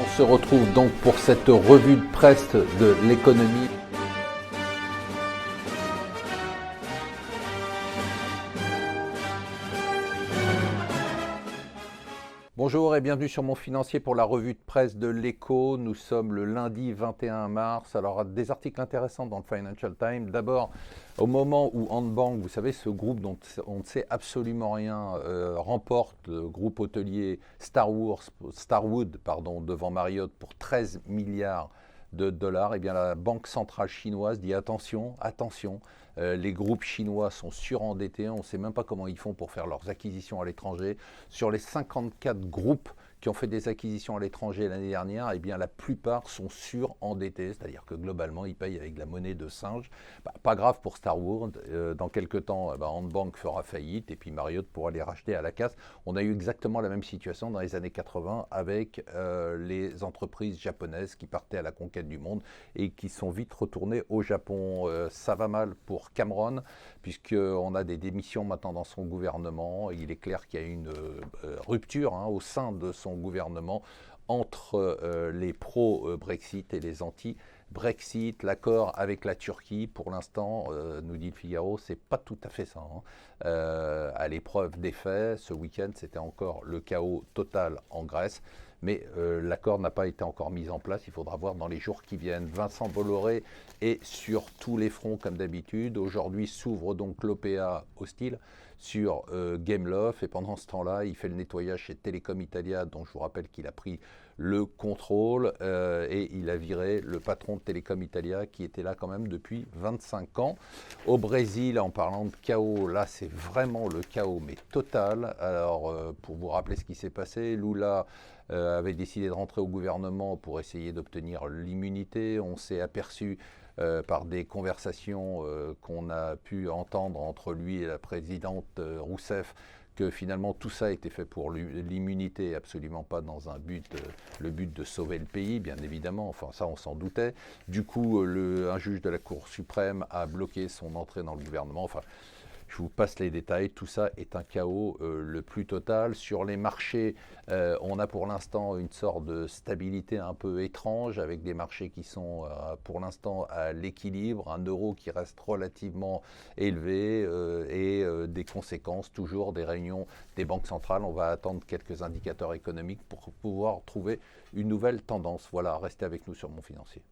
On se retrouve donc pour cette revue de presse de l'économie. Bonjour et bienvenue sur Mon Financier pour la revue de presse de l'Écho. Nous sommes le lundi 21 mars. Alors, des articles intéressants dans le Financial Times. D'abord, au moment où Andbank, vous savez, ce groupe dont on ne sait absolument rien, remporte le groupe hôtelier Starwood devant Marriott pour 13 milliards de dollars, et bien la Banque centrale chinoise dit attention, les groupes chinois sont surendettés, on ne sait même pas comment ils font pour faire leurs acquisitions à l'étranger. Sur les 54 groupes qui ont fait des acquisitions à l'étranger l'année dernière, et bien la plupart sont surendettés, c'est-à-dire que globalement ils payent avec de la monnaie de singe. Pas grave pour Starwood, dans quelques temps Andbank fera faillite et puis Marriott pourra les racheter à la casse. On a eu exactement la même situation dans les années 80 avec les entreprises japonaises qui partaient à la conquête du monde et qui sont vite retournées au Japon. Ça va mal pour Cameron puisqu'on a des démissions maintenant dans son gouvernement. Il est clair qu'il y a une rupture au sein de son gouvernement entre les pro-Brexit et les anti-Brexit. L'accord avec la Turquie, pour l'instant, nous dit le Figaro, c'est pas tout à fait ça. À l'épreuve des faits, ce week-end, c'était encore le chaos total en Grèce. Mais l'accord n'a pas été encore mis en place. Il faudra voir dans les jours qui viennent. Vincent Bolloré est sur tous les fronts comme d'habitude. Aujourd'hui s'ouvre donc l'OPA hostile sur Gameloft. Et pendant ce temps-là, il fait le nettoyage chez Telecom Italia, dont je vous rappelle qu'il a pris le contrôle et il a viré le patron de Telecom Italia qui était là quand même depuis 25 ans. Au Brésil, en parlant de chaos, là c'est vraiment le chaos mais total. Alors pour vous rappeler ce qui s'est passé, Lula avait décidé de rentrer au gouvernement pour essayer d'obtenir l'immunité. On s'est aperçu par des conversations qu'on a pu entendre entre lui et la présidente Rousseff que finalement tout ça a été fait pour l'immunité, absolument pas dans un le but de sauver le pays, bien évidemment, enfin ça on s'en doutait. Du coup, un juge de la Cour suprême a bloqué son entrée dans le gouvernement, enfin je vous passe les détails, tout ça est un chaos le plus total. Sur les marchés, on a pour l'instant une sorte de stabilité un peu étrange avec des marchés qui sont pour l'instant à l'équilibre, un euro qui reste relativement élevé et des conséquences toujours des réunions des banques centrales. On va attendre quelques indicateurs économiques pour pouvoir trouver une nouvelle tendance. Voilà, restez avec nous sur Mon Financier.